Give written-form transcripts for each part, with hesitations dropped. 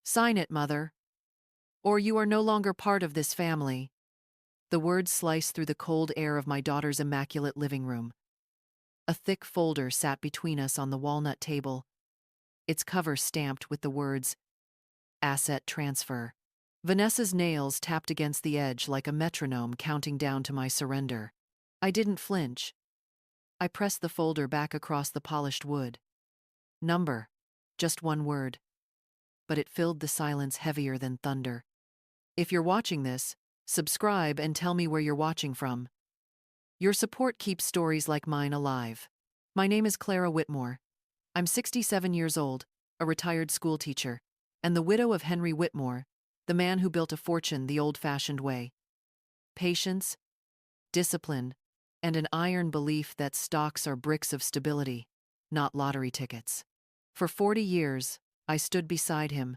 Sign it, Mother, or you are no longer part of this family. The words sliced through the cold air of my daughter's immaculate living room. A thick folder sat between us on the walnut table, its cover stamped with the words, Asset Transfer. Vanessa's nails tapped against the edge like a metronome counting down to my surrender. I didn't flinch. I pressed the folder back across the polished wood. Number. Just one word. But it filled the silence heavier than thunder. If you're watching this, subscribe and tell me where you're watching from. Your support keeps stories like mine alive. My name is Clara Whitmore. I'm 67 years old, a retired schoolteacher, and the widow of Henry Whitmore, the man who built a fortune the old-fashioned way. Patience, discipline, and an iron belief that stocks are bricks of stability, not lottery tickets. For 40 years, I stood beside him,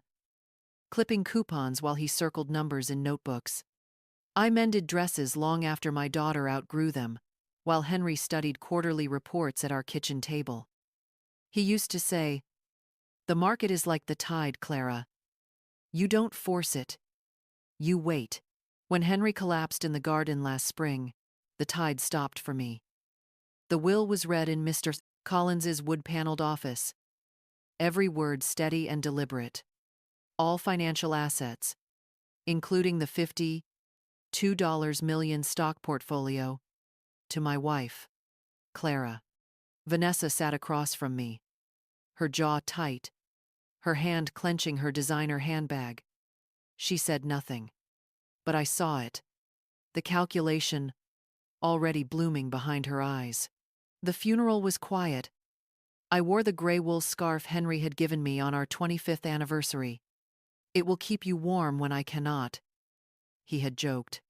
clipping coupons while he circled numbers in notebooks. I mended dresses long after my daughter outgrew them, while Henry studied quarterly reports at our kitchen table. He used to say, "The market is like the tide, Clara. You don't force it. You wait." When Henry collapsed in the garden last spring, the tide stopped for me. The will was read in Mr. Collins's wood-paneled office. Every word steady and deliberate. All financial assets, including the $52 million stock portfolio, to my wife, Clara. Vanessa sat across from me, her jaw tight, her hand clenching her designer handbag. She said nothing, but I saw it, the calculation already blooming behind her eyes. The funeral was quiet. I wore the gray wool scarf Henry had given me on our 25th anniversary. "It will keep you warm when I cannot," he had joked.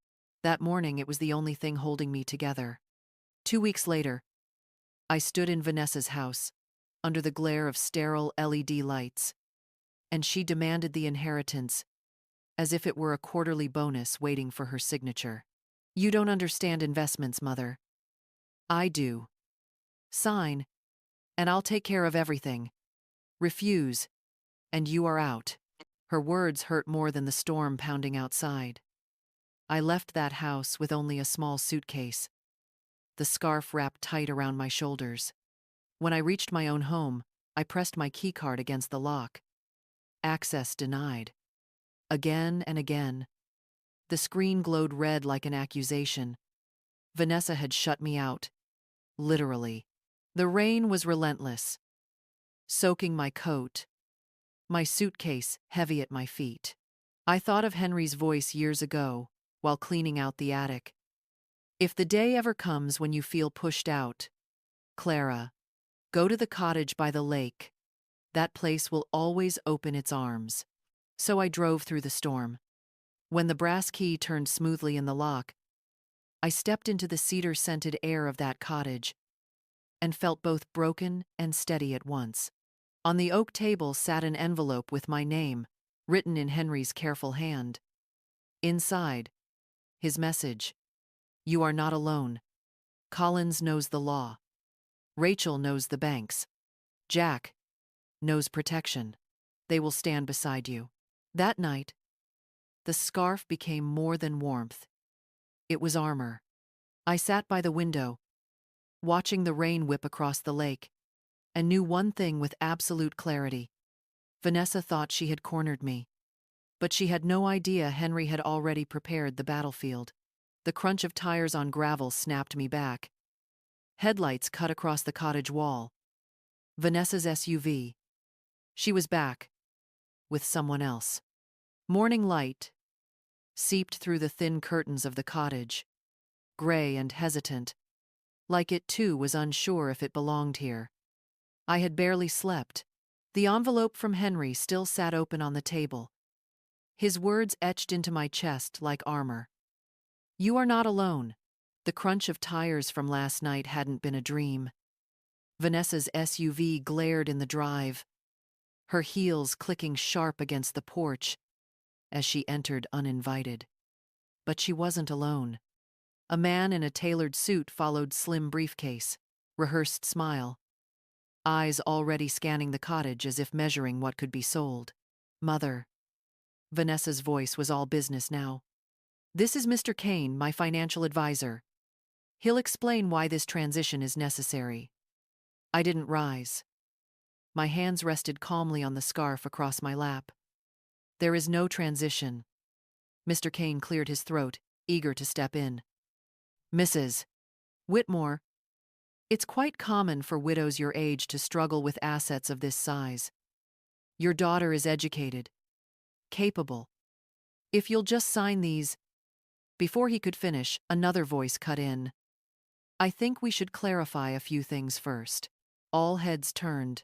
That morning it was the only thing holding me together. 2 weeks later, I stood in Vanessa's house, under the glare of sterile LED lights, and she demanded the inheritance, as if it were a quarterly bonus waiting for her signature. "You don't understand investments, Mother." "I do. Sign, and I'll take care of everything. Refuse, and you are out." Her words hurt more than the storm pounding outside. I left that house with only a small suitcase, the scarf wrapped tight around my shoulders. When I reached my own home, I pressed my keycard against the lock. Access denied. Again and again. The screen glowed red like an accusation. Vanessa had shut me out. Literally. The rain was relentless, soaking my coat, my suitcase heavy at my feet. I thought of Henry's voice years ago, while cleaning out the attic. "If the day ever comes when you feel pushed out, Clara, go to the cottage by the lake. That place will always open its arms." So I drove through the storm. When the brass key turned smoothly in the lock, I stepped into the cedar-scented air of that cottage and felt both broken and steady at once. On the oak table sat an envelope with my name, written in Henry's careful hand. Inside, his message: "You are not alone. Collins knows the law. Rachel knows the banks. Jack knows protection. They will stand beside you." That night, the scarf became more than warmth. It was armor. I sat by the window, watching the rain whip across the lake, and knew one thing with absolute clarity. Vanessa thought she had cornered me, but she had no idea Henry had already prepared the battlefield. The crunch of tires on gravel snapped me back. Headlights cut across the cottage wall. Vanessa's SUV. She was back, with someone else. Morning light seeped through the thin curtains of the cottage, gray and hesitant, like it too was unsure if it belonged here. I had barely slept. The envelope from Henry still sat open on the table, his words etched into my chest like armor. "You are not alone." The crunch of tires from last night hadn't been a dream. Vanessa's SUV glared in the drive, her heels clicking sharp against the porch as she entered uninvited. But she wasn't alone. A man in a tailored suit followed, slim briefcase, rehearsed smile, eyes already scanning the cottage as if measuring what could be sold. "Mother," Vanessa's voice was all business now. "This is Mr. Kane, my financial advisor. He'll explain why this transition is necessary." I didn't rise. My hands rested calmly on the scarf across my lap. "There is no transition." Mr. Kane cleared his throat, eager to step in. "Mrs. Whitmore, it's quite common for widows your age to struggle with assets of this size. Your daughter is educated, capable. If you'll just sign these—" Before he could finish, another voice cut in. "I think we should clarify a few things first." All heads turned.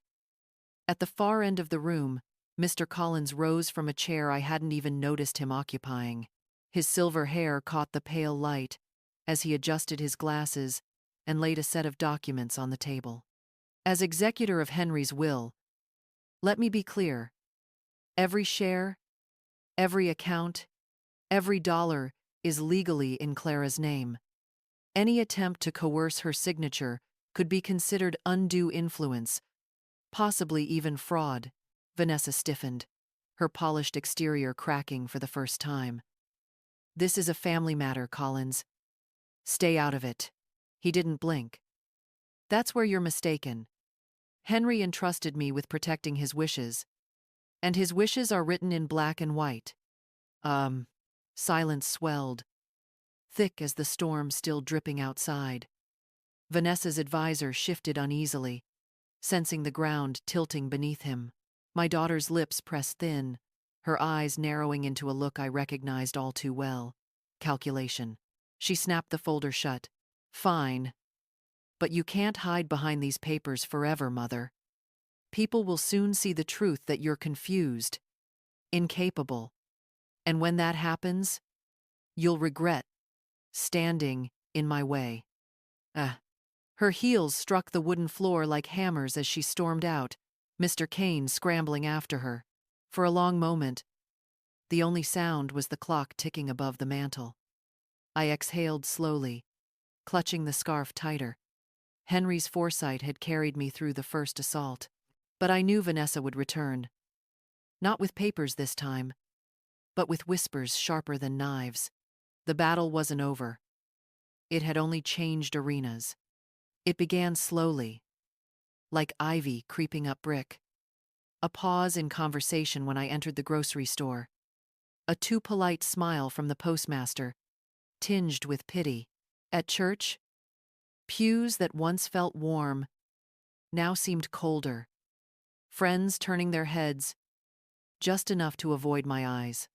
At the far end of the room, Mr. Collins rose from a chair I hadn't even noticed him occupying. His silver hair caught the pale light as he adjusted his glasses and laid a set of documents on the table. "As executor of Henry's will, let me be clear. Every share, every account, every dollar is legally in Clara's name. Any attempt to coerce her signature could be considered undue influence, possibly even fraud." Vanessa stiffened, her polished exterior cracking for the first time. "This is a family matter, Collins. Stay out of it." He didn't blink. "That's where you're mistaken. Henry entrusted me with protecting his wishes, and his wishes are written in black and white." Silence swelled, thick as the storm still dripping outside. Vanessa's advisor shifted uneasily, sensing the ground tilting beneath him. My daughter's lips pressed thin, her eyes narrowing into a look I recognized all too well. Calculation. She snapped the folder shut. "Fine. But you can't hide behind these papers forever, Mother. People will soon see the truth that you're confused, incapable. And when that happens, you'll regret standing in my way." Her heels struck the wooden floor like hammers as she stormed out, Mr. Kane scrambling after her. For a long moment, the only sound was the clock ticking above the mantel. I exhaled slowly, clutching the scarf tighter. Henry's foresight had carried me through the first assault. But I knew Vanessa would return. Not with papers this time, but with whispers sharper than knives. The battle wasn't over. It had only changed arenas. It began slowly, like ivy creeping up brick. A pause in conversation when I entered the grocery store. A too polite smile from the postmaster, tinged with pity. At church, pews that once felt warm now seemed colder. Friends turning their heads, just enough to avoid my eyes.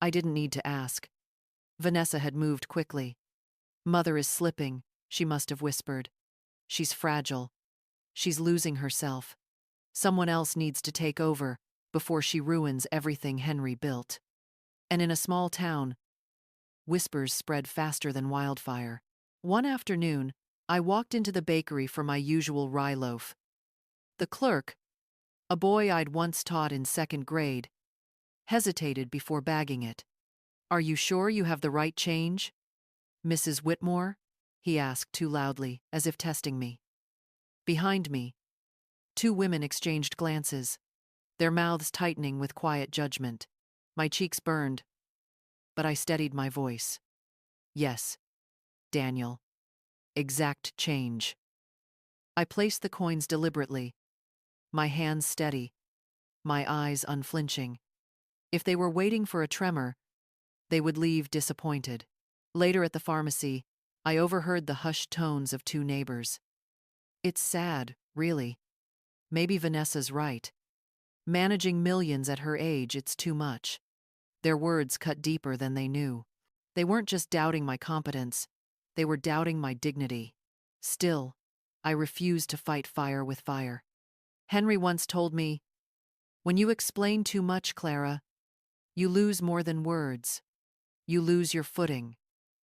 I didn't need to ask. Vanessa had moved quickly. "Mother is slipping," she must have whispered. "She's fragile. She's losing herself. Someone else needs to take over before she ruins everything Henry built." And in a small town, whispers spread faster than wildfire. One afternoon, I walked into the bakery for my usual rye loaf. The clerk, a boy I'd once taught in second grade, hesitated before bagging it. "Are you sure you have the right change, Mrs. Whitmore?" he asked too loudly, as if testing me. Behind me, two women exchanged glances, their mouths tightening with quiet judgment. My cheeks burned, but I steadied my voice. "Yes, Daniel. Exact change." I placed the coins deliberately, my hands steady, my eyes unflinching. If they were waiting for a tremor, they would leave disappointed. Later at the pharmacy, I overheard the hushed tones of two neighbors. "It's sad, really. Maybe Vanessa's right. Managing millions at her age, it's too much." Their words cut deeper than they knew. They weren't just doubting my competence, they were doubting my dignity. Still, I refused to fight fire with fire. Henry once told me, "When you explain too much, Clara, you lose more than words. You lose your footing."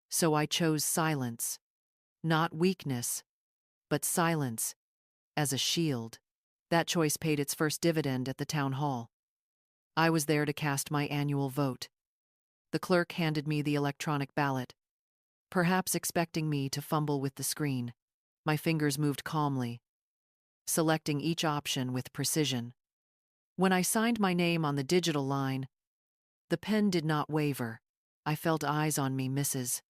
So I chose silence. Not weakness, but silence as a shield. That choice paid its first dividend at the town hall. I was there to cast my annual vote. The clerk handed me the electronic ballot, perhaps expecting me to fumble with the screen. My fingers moved calmly, selecting each option with precision. When I signed my name on the digital line, The pen did not waver. I felt eyes on me, Mrs.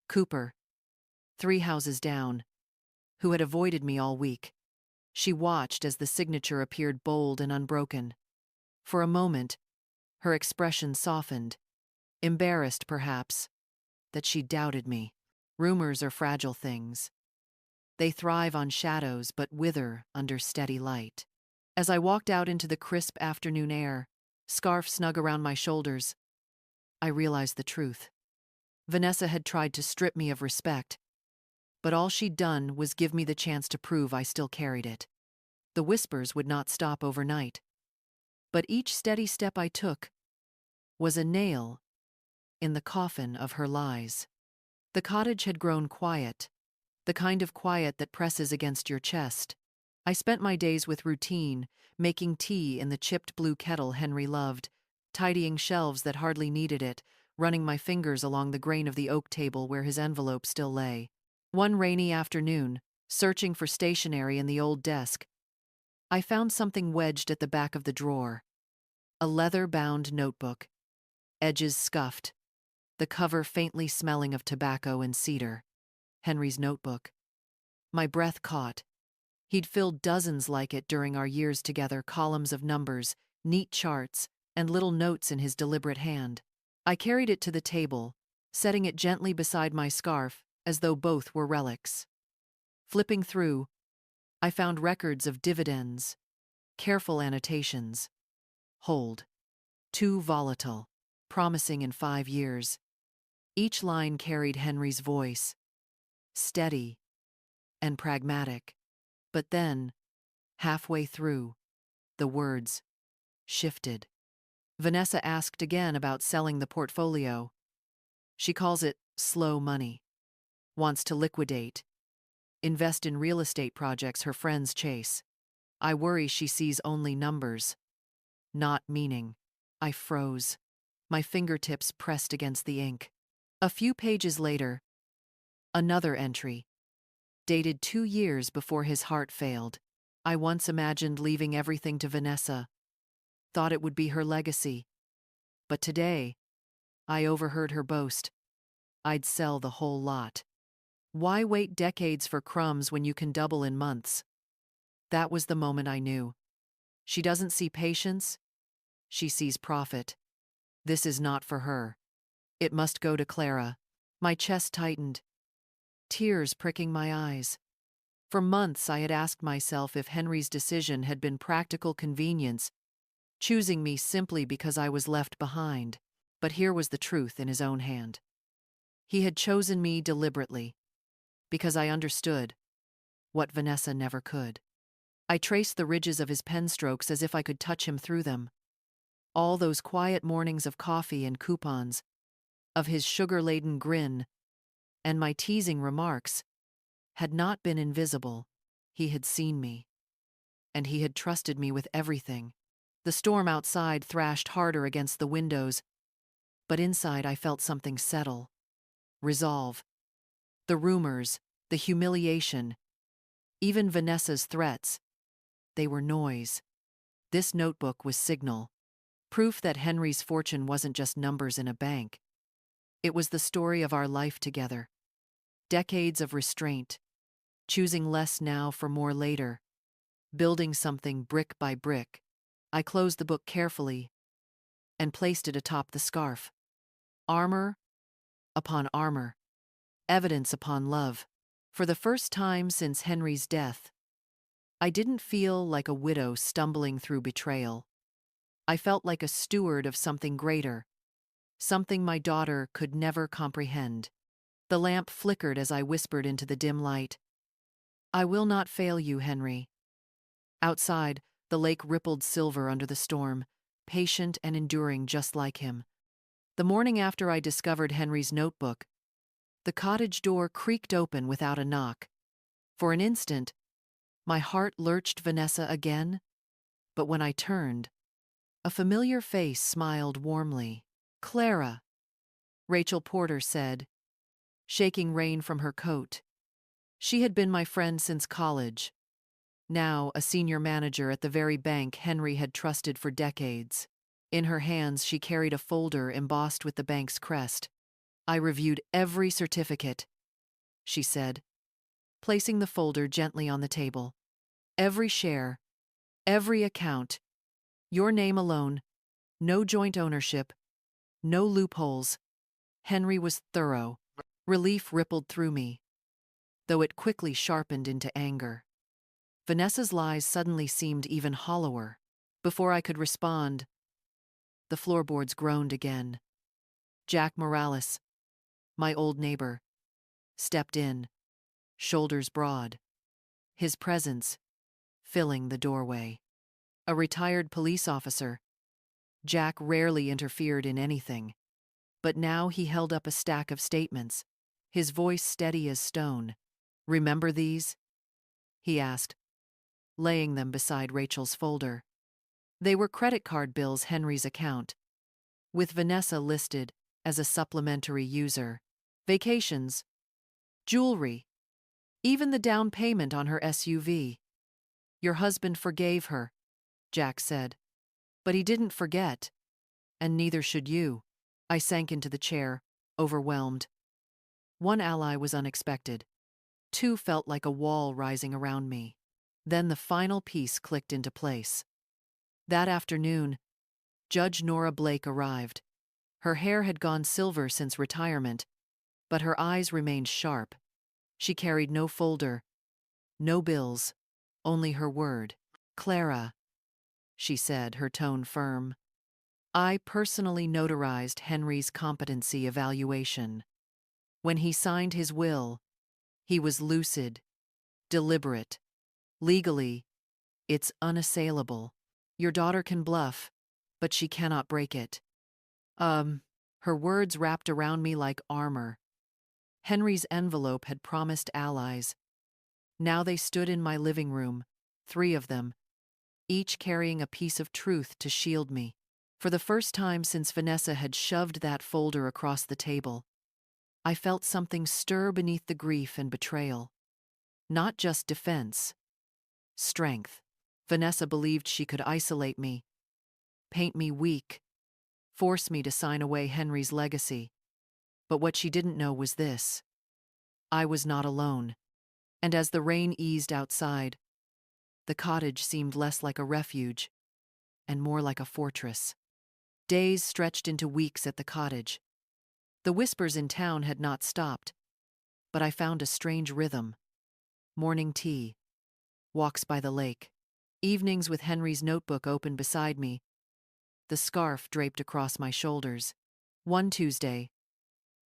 Cooper, 3 houses down, who had avoided me all week. She watched as the signature appeared bold and unbroken. For a moment, her expression softened, embarrassed perhaps, that she doubted me. Rumors are fragile things. They thrive on shadows but wither under steady light. As I walked out into the crisp afternoon air, scarf snug around my shoulders, I realized the truth. Vanessa had tried to strip me of respect, but all she'd done was give me the chance to prove I still carried it. The whispers would not stop overnight, but each steady step I took was a nail in the coffin of her lies. The cottage had grown quiet, the kind of quiet that presses against your chest. I spent my days with routine, making tea in the chipped blue kettle Henry loved, tidying shelves that hardly needed it, running my fingers along the grain of the oak table where his envelope still lay. One rainy afternoon, searching for stationery in the old desk, I found something wedged at the back of the drawer. A leather-bound notebook, edges scuffed, the cover faintly smelling of tobacco and cedar. Henry's notebook. My breath caught. He'd filled dozens like it during our years together, columns of numbers, neat charts, and little notes in his deliberate hand. I carried it to the table, setting it gently beside my scarf, as though both were relics. Flipping through, I found records of dividends, careful annotations. Hold. Too volatile. Promising in 5 years. Each line carried Henry's voice. Steady and pragmatic. But then, halfway through, the words shifted. Vanessa asked again about selling the portfolio. She calls it slow money. Wants to liquidate. Invest in real estate projects her friends chase. I worry she sees only numbers, not meaning. I froze. My fingertips pressed against the ink. A few pages later, another entry, dated 2 years before his heart failed. I once imagined leaving everything to Vanessa, thought it would be her legacy. But today, I overheard her boast. I'd sell the whole lot. Why wait decades for crumbs when you can double in months? That was the moment I knew. She doesn't see patience, she sees profit. This is not for her. It must go to Clara. My chest tightened, tears pricking my eyes. For months I had asked myself if Henry's decision had been practical convenience, choosing me simply because I was left behind. But here was the truth in his own hand. He had chosen me deliberately, because I understood what Vanessa never could. I traced the ridges of his pen strokes as if I could touch him through them. All those quiet mornings of coffee and coupons, of his sugar-laden grin, and my teasing remarks, had not been invisible. He had seen me. And he had trusted me with everything. The storm outside thrashed harder against the windows, but inside I felt something settle. Resolve. The rumors, the humiliation, even Vanessa's threats, they were noise. This notebook was signal. Proof that Henry's fortune wasn't just numbers in a bank. It was the story of our life together. Decades of restraint, choosing less now for more later, building something brick by brick. I closed the book carefully and placed it atop the scarf. Armor upon armor, evidence upon love. For the first time since Henry's death, I didn't feel like a widow stumbling through betrayal. I felt like a steward of something greater, something my daughter could never comprehend. The lamp flickered as I whispered into the dim light. I will not fail you, Henry. Outside, the lake rippled silver under the storm, patient and enduring just like him. The morning after I discovered Henry's notebook, the cottage door creaked open without a knock. For an instant, my heart lurched Vanessa again, but when I turned, a familiar face smiled warmly. Clara, Rachel Porter said, shaking rain from her coat. She had been my friend since college, now a senior manager at the very bank Henry had trusted for decades. In her hands, she carried a folder embossed with the bank's crest. "I reviewed every certificate," she said, placing the folder gently on the table. "Every share, every account, your name alone, no joint ownership, no loopholes." Henry was thorough. Relief rippled through me, though it quickly sharpened into anger. Vanessa's lies suddenly seemed even hollower. Before I could respond, the floorboards groaned again. Jack Morales, my old neighbor, stepped in, shoulders broad, his presence filling the doorway. A retired police officer, Jack rarely interfered in anything, but now he held up a stack of statements, his voice steady as stone. "Remember these?" he asked, laying them beside Rachel's folder. They were credit card bills, Henry's account, with Vanessa listed as a supplementary user, vacations, jewelry, even the down payment on her SUV. "Your husband forgave her," Jack said, "but he didn't forget, and neither should you." I sank into the chair, overwhelmed. One ally was unexpected. Two felt like a wall rising around me. Then the final piece clicked into place. That afternoon, Judge Nora Blake arrived. Her hair had gone silver since retirement, but her eyes remained sharp. She carried no folder, no bills, only her word. "Clara," she said, her tone firm, "I personally notarized Henry's competency evaluation. When he signed his will, he was lucid, deliberate. Legally, it's unassailable. Your daughter can bluff, but she cannot break it." Her words wrapped around me like armor. Henry's envelope had promised allies. Now they stood in my living room, 3 of them, each carrying a piece of truth to shield me. For the first time since Vanessa had shoved that folder across the table, I felt something stir beneath the grief and betrayal. Not just defense, strength. Vanessa believed she could isolate me, paint me weak, force me to sign away Henry's legacy. But what she didn't know was this: I was not alone. And as the rain eased outside, the cottage seemed less like a refuge and more like a fortress. Days stretched into weeks at the cottage. The whispers in town had not stopped, but I found a strange rhythm. Morning tea, walks by the lake, evenings with Henry's notebook open beside me, the scarf draped across my shoulders. One Tuesday,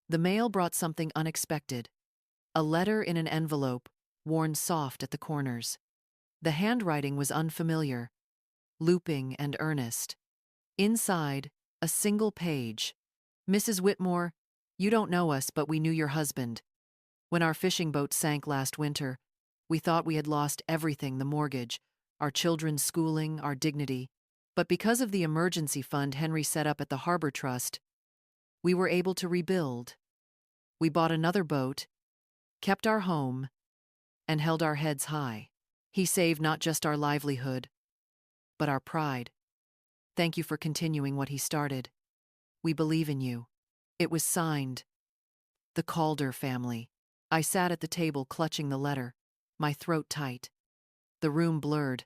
the mail brought something unexpected: a letter in an envelope, worn soft at the corners. The handwriting was unfamiliar, looping and earnest. Inside, a single page. "Mrs. Whitmore, you don't know us, but we knew your husband. When our fishing boat sank last winter, we thought we had lost everything: the mortgage, our children's schooling, our dignity. But because of the emergency fund Henry set up at the Harbor Trust, we were able to rebuild. We bought another boat, kept our home, and held our heads high. He saved not just our livelihood, but our pride. Thank you for continuing what he started. We believe in you." It was signed, "The Calder Family." I sat at the table clutching the letter, my throat tight. The room blurred.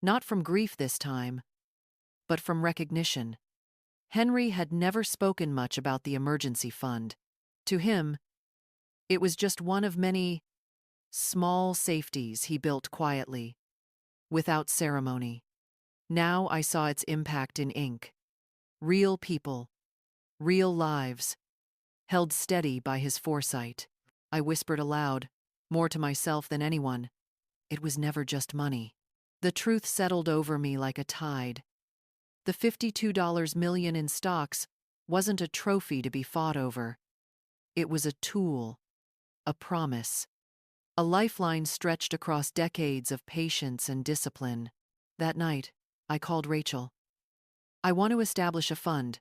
Not from grief this time, but from recognition. Henry had never spoken much about the emergency fund. To him, it was just one of many small safeties he built quietly, without ceremony. Now I saw its impact in ink. Real people, real lives, held steady by his foresight. I whispered aloud, more to myself than anyone, it was never just money. The truth settled over me like a tide. The $52 million in stocks wasn't a trophy to be fought over. It was a tool, a promise, a lifeline stretched across decades of patience and discipline. That night, I called Rachel. "I want to establish a fund,"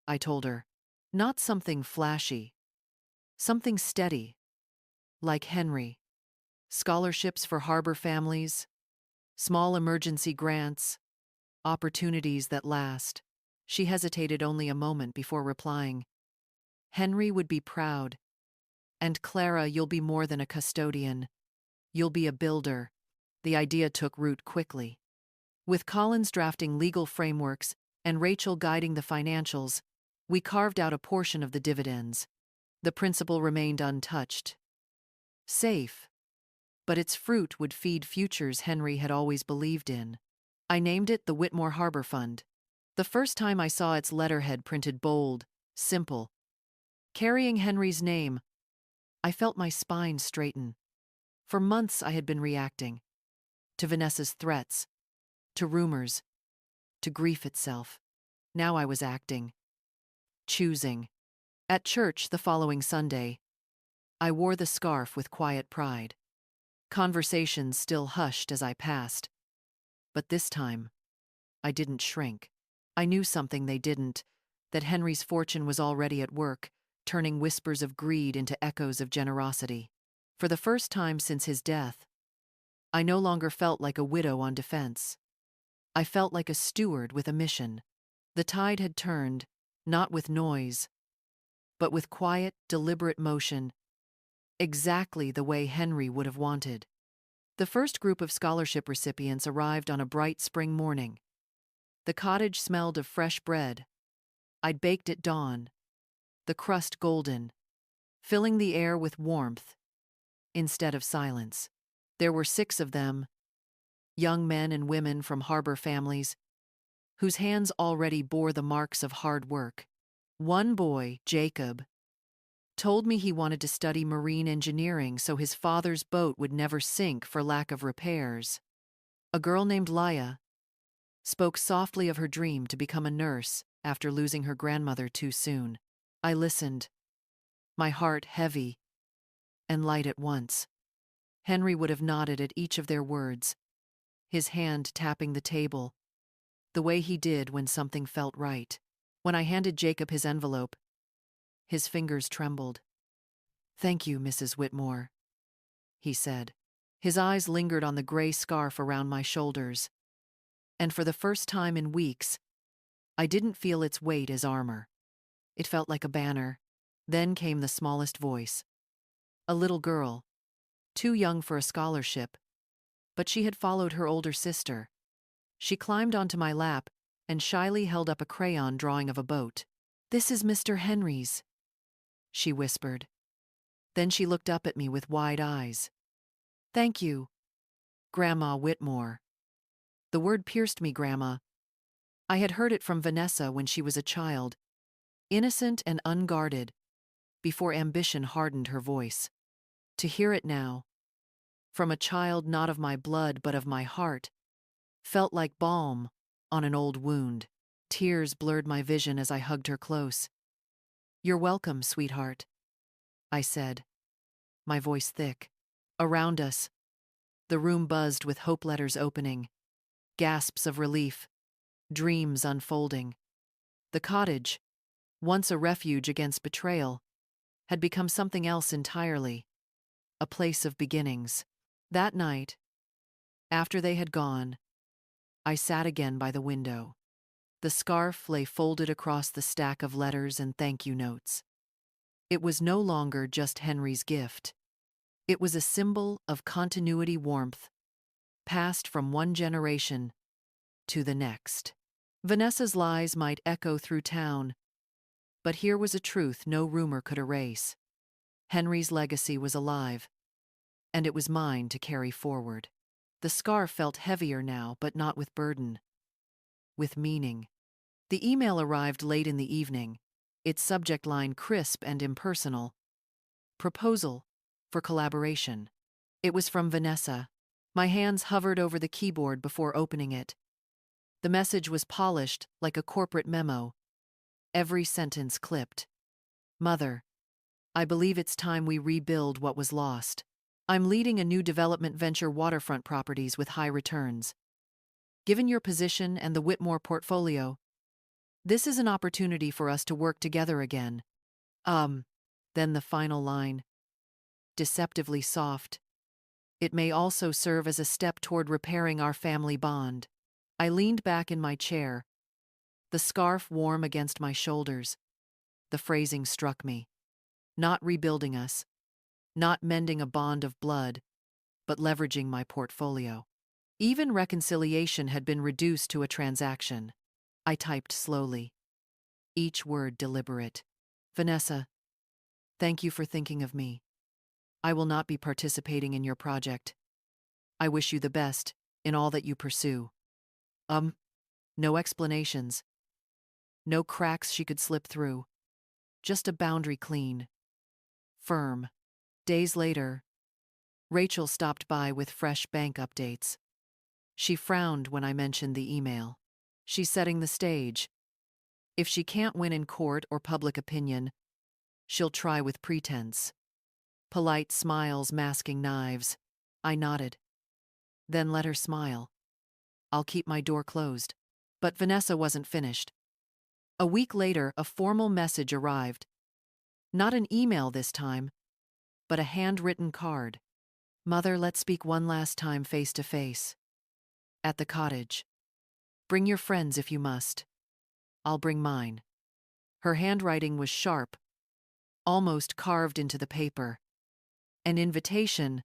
I told her. "Not something flashy, something steady, like Henry. Scholarships for harbor families, small emergency grants, Opportunities that last. She hesitated only a moment before replying. Henry would be proud. And Clara, you'll be more than a custodian. You'll be a builder. The idea took root quickly. With Collins drafting legal frameworks and Rachel guiding the financials, we carved out a portion of the dividends. The principal remained untouched. Safe. But its fruit would feed futures Henry had always believed in. I named it the Whitmore Harbor Fund. The first time I saw its letterhead printed bold, simple, carrying Henry's name, I felt my spine straighten. For months I had been reacting. To Vanessa's threats, to rumors, to grief itself. Now I was acting. Choosing. At church the following Sunday, I wore the scarf with quiet pride. Conversations still hushed as I passed. But this time, I didn't shrink. I knew something they didn't, that Henry's fortune was already at work, turning whispers of greed into echoes of generosity. For the first time since his death, I no longer felt like a widow on defense. I felt like a steward with a mission. The tide had turned, not with noise, but with quiet, deliberate motion, exactly the way Henry would have wanted. The first group of scholarship recipients arrived on a bright spring morning. The cottage smelled of fresh bread. I'd baked at dawn, the crust golden, filling the air with warmth instead of silence. There were 6 of them, young men and women from harbor families, whose hands already bore the marks of hard work. One boy, Jacob, told me he wanted to study marine engineering so his father's boat would never sink for lack of repairs. A girl named Laya spoke softly of her dream to become a nurse after losing her grandmother too soon. I listened, my heart heavy and light at once. Henry would have nodded at each of their words, his hand tapping the table, the way he did when something felt right. When I handed Jacob his envelope, his fingers trembled. "Thank you, Mrs. Whitmore," he said. His eyes lingered on the gray scarf around my shoulders, and for the first time in weeks, I didn't feel its weight as armor. It felt like a banner. Then came the smallest voice. A little girl, too young for a scholarship, but she had followed her older sister. She climbed onto my lap and shyly held up a crayon drawing of a boat. "This is Mr. Henry's," she whispered. Then she looked up at me with wide eyes. "Thank you, Grandma Whitmore." The word pierced me, Grandma. I had heard it from Vanessa when she was a child, innocent and unguarded, before ambition hardened her voice. To hear it now, from a child not of my blood but of my heart, felt like balm on an old wound. Tears blurred my vision as I hugged her close. "You're welcome, sweetheart," I said, my voice thick. Around us, the room buzzed with hope letters opening, gasps of relief, dreams unfolding. The cottage, once a refuge against betrayal, had become something else entirely, a place of beginnings. That night, after they had gone, I sat again by the window. The scarf lay folded across the stack of letters and thank you notes. It was no longer just Henry's gift. It was a symbol of continuity warmth, passed from one generation to the next. Vanessa's lies might echo through town, but here was a truth no rumor could erase. Henry's legacy was alive, and it was mine to carry forward. The scarf felt heavier now, but not with burden, with meaning. The email arrived late in the evening, its subject line crisp and impersonal. Proposal for collaboration. It was from Vanessa. My hands hovered over the keyboard before opening it. The message was polished like a corporate memo, every sentence clipped. "Mother, I believe it's time we rebuild what was lost. I'm leading a new development venture, waterfront properties with high returns. Given your position and the Whitmore portfolio, this is an opportunity for us to work together again." Then the final line, deceptively soft. "It may also serve as a step toward repairing our family bond." I leaned back in my chair, the scarf warm against my shoulders. The phrasing struck me. Not rebuilding us, not mending a bond of blood, but leveraging my portfolio. Even reconciliation had been reduced to a transaction. I typed slowly, each word deliberate. Vanessa, thank you for thinking of me. I will not be participating in your project. I wish you the best in all that you pursue. No explanations. No cracks she could slip through. Just a boundary clean. Firm. Days later, Rachel stopped by with fresh bank updates. She frowned when I mentioned the email. She's setting the stage. If she can't win in court or public opinion, she'll try with pretense. Polite smiles masking knives. I nodded. Then let her smile. I'll keep my door closed. But Vanessa wasn't finished. A week later, a formal message arrived. Not an email this time, but a handwritten card. Mother, let's speak one last time face to face. At the cottage. Bring your friends if you must. I'll bring mine. Her handwriting was sharp, almost carved into the paper. An invitation,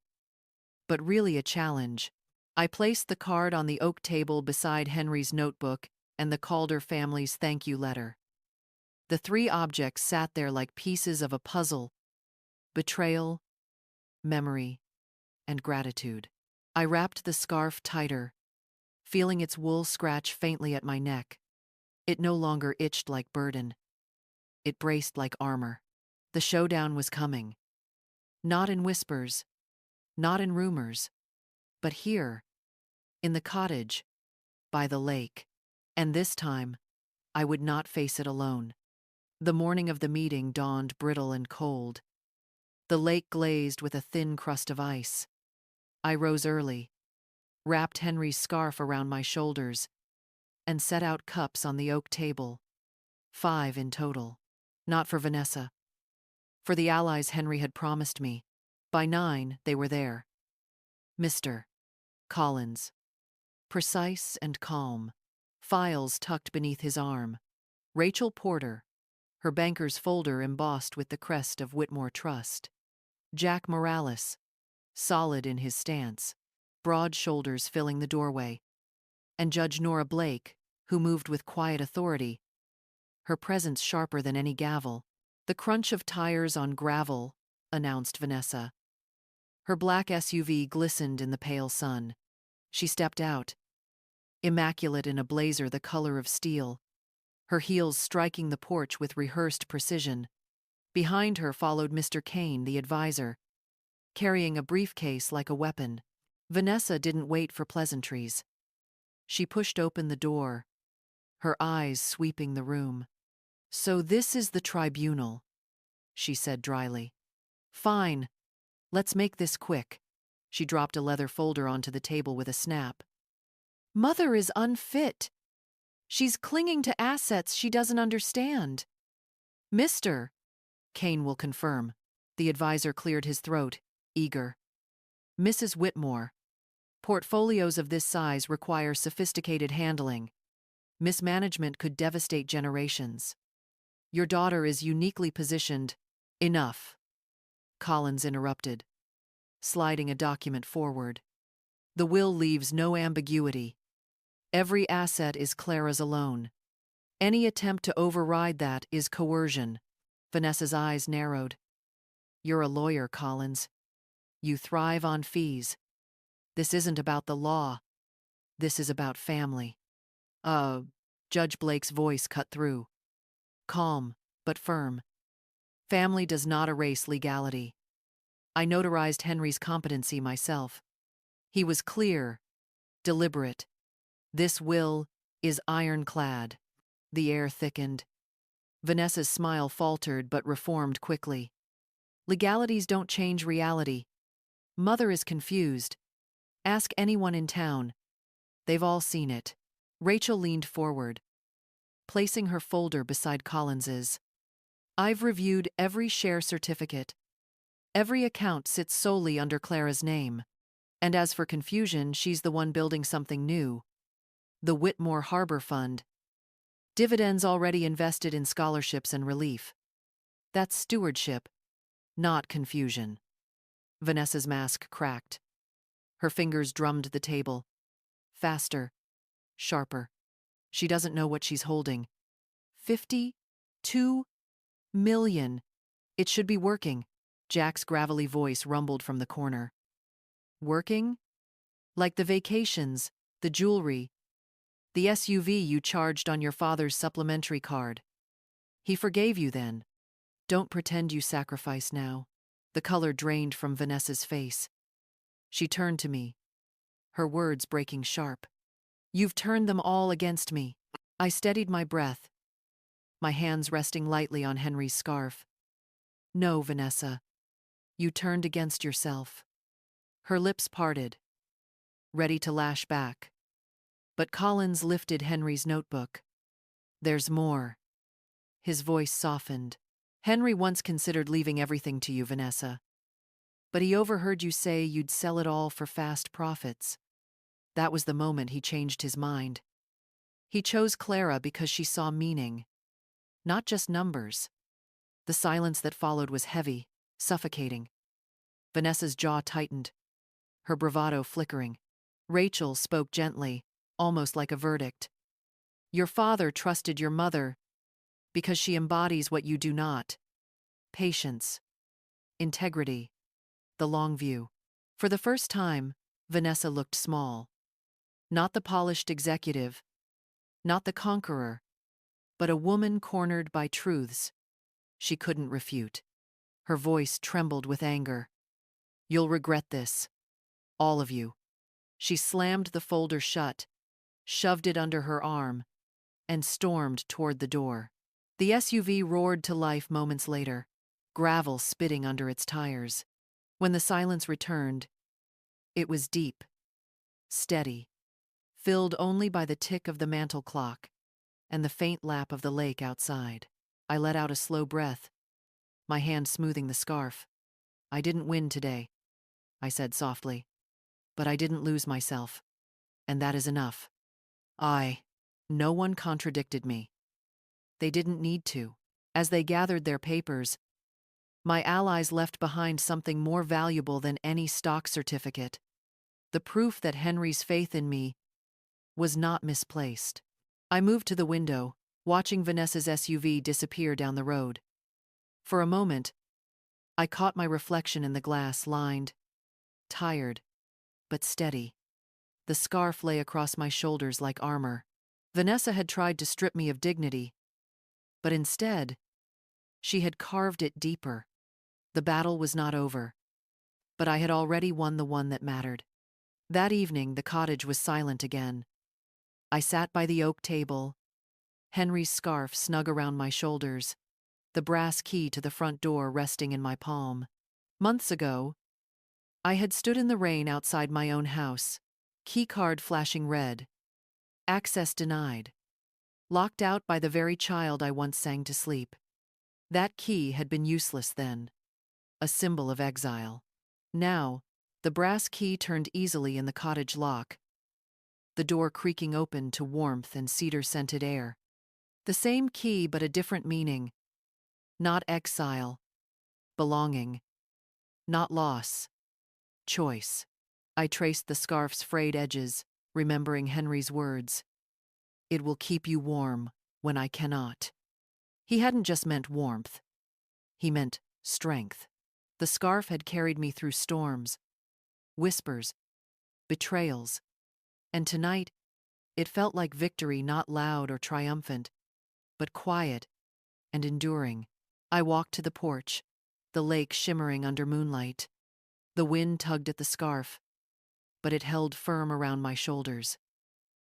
but really a challenge. I placed the card on the oak table beside Henry's notebook and the Calder family's thank you letter. The three objects sat there like pieces of a puzzle: betrayal, memory, and gratitude. I wrapped the scarf tighter, feeling its wool scratch faintly at my neck. It no longer itched like burden. It braced like armor. The showdown was coming. Not in whispers, not in rumors, but here, in the cottage, by the lake. And this time, I would not face it alone. The morning of the meeting dawned brittle and cold. The lake glazed with a thin crust of ice. I rose early, wrapped Henry's scarf around my shoulders, and set out cups on the oak table. 5 in total. Not for Vanessa. For the allies Henry had promised me. By 9, they were there. Mr. Collins. Precise and calm. Files tucked beneath his arm. Rachel Porter. Her banker's folder embossed with the crest of Whitmore Trust. Jack Morales. Solid in his stance, broad shoulders filling the doorway. And Judge Nora Blake, who moved with quiet authority, her presence sharper than any gavel. The crunch of tires on gravel, announced Vanessa. Her black SUV glistened in the pale sun. She stepped out, immaculate in a blazer the color of steel, her heels striking the porch with rehearsed precision. Behind her followed Mr. Kane, the advisor, carrying a briefcase like a weapon. Vanessa didn't wait for pleasantries. She pushed open the door, her eyes sweeping the room. So this is the tribunal, she said dryly. Fine, let's make this quick. She dropped a leather folder onto the table with a snap. Mother is unfit. She's clinging to assets she doesn't understand. Mr. Kane will confirm. The advisor cleared his throat, eager. Mrs. Whitmore. Portfolios of this size require sophisticated handling. Mismanagement could devastate generations. Your daughter is uniquely positioned. Enough. Collins interrupted, sliding a document forward. The will leaves no ambiguity. Every asset is Clara's alone. Any attempt to override that is coercion. Vanessa's eyes narrowed. You're a lawyer, Collins. You thrive on fees. This isn't about the law. This is about family. Judge Blake's voice cut through. Calm, but firm. Family does not erase legality. I notarized Henry's competency myself. He was clear, deliberate. This will is ironclad. The air thickened. Vanessa's smile faltered but reformed quickly. Legalities don't change reality. Mother is confused. Ask anyone in town. They've all seen it. Rachel leaned forward, placing her folder beside Collins's. I've reviewed every share certificate. Every account sits solely under Clara's name. And as for confusion, she's the one building something new. The Whitmore Harbor Fund. Dividends already invested in scholarships and relief. That's stewardship, not confusion. Vanessa's mask cracked. Her fingers drummed the table. Faster, sharper. She doesn't know what she's holding. 52 million. It should be working. Jack's gravelly voice rumbled from the corner. Working? Like the vacations, the jewelry, the SUV you charged on your father's supplementary card. He forgave you then. Don't pretend you sacrifice now. The color drained from Vanessa's face. She turned to me, her words breaking sharp. You've turned them all against me. I steadied my breath, my hands resting lightly on Henry's scarf. No, Vanessa. You turned against yourself. Her lips parted, ready to lash back. But Collins lifted Henry's notebook. There's more. His voice softened. Henry once considered leaving everything to you, Vanessa. But he overheard you say you'd sell it all for fast profits. That was the moment he changed his mind. He chose Clara because she saw meaning, not just numbers. The silence that followed was heavy, suffocating. Vanessa's jaw tightened, her bravado flickering. Rachel spoke gently, almost like a verdict. Your father trusted your mother because she embodies what you do not. Patience, integrity, the long view. For the first time, Vanessa looked small. Not the polished executive, not the conqueror, but a woman cornered by truths she couldn't refute. Her voice trembled with anger. You'll regret this. All of you. She slammed the folder shut, shoved it under her arm, and stormed toward the door. The SUV roared to life moments later, gravel spitting under its tires. When the silence returned, it was deep, steady, filled only by the tick of the mantel clock and the faint lap of the lake outside. I let out a slow breath, my hand smoothing the scarf. I didn't win today, I said softly, but I didn't lose myself, and that is enough. No one contradicted me. They didn't need to. As they gathered their papers, my allies left behind something more valuable than any stock certificate. The proof that Henry's faith in me was not misplaced. I moved to the window, watching Vanessa's SUV disappear down the road. For a moment, I caught my reflection in the glass, lined, tired, but steady. The scarf lay across my shoulders like armor. Vanessa had tried to strip me of dignity, but instead, she had carved it deeper. The battle was not over, but I had already won the one that mattered. That evening, the cottage was silent again. I sat by the oak table, Henry's scarf snug around my shoulders, the brass key to the front door resting in my palm. Months ago, I had stood in the rain outside my own house, keycard flashing red, access denied, locked out by the very child I once sang to sleep. That key had been useless then, a symbol of exile. Now, the brass key turned easily in the cottage lock, the door creaking open to warmth and cedar-scented air. The same key, but a different meaning. Not exile, belonging. Not loss, choice. I traced the scarf's frayed edges, remembering Henry's words. It will keep you warm when I cannot. He hadn't just meant warmth. He meant strength. The scarf had carried me through storms, whispers, betrayals, and tonight, it felt like victory, not loud or triumphant, but quiet and enduring. I walked to the porch, the lake shimmering under moonlight. The wind tugged at the scarf, but it held firm around my shoulders.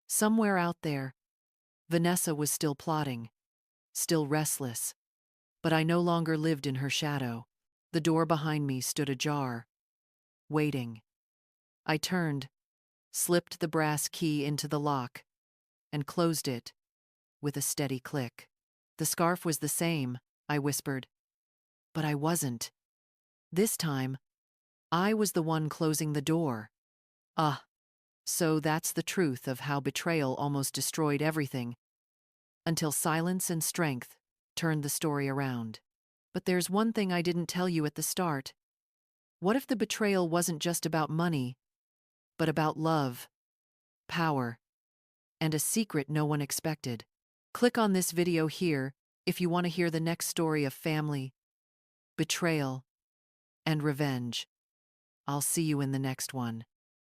Somewhere out there, Vanessa was still plotting, still restless, but I no longer lived in her shadow. The door behind me stood ajar, waiting. I turned, slipped the brass key into the lock, and closed it with a steady click. The scarf was the same, I whispered. But I wasn't. This time, I was the one closing the door. So that's the truth of how betrayal almost destroyed everything, until silence and strength turned the story around. But there's one thing I didn't tell you at the start. What if the betrayal wasn't just about money, but about love, power, and a secret no one expected? Click on this video here if you want to hear the next story of family, betrayal, and revenge. I'll see you in the next one.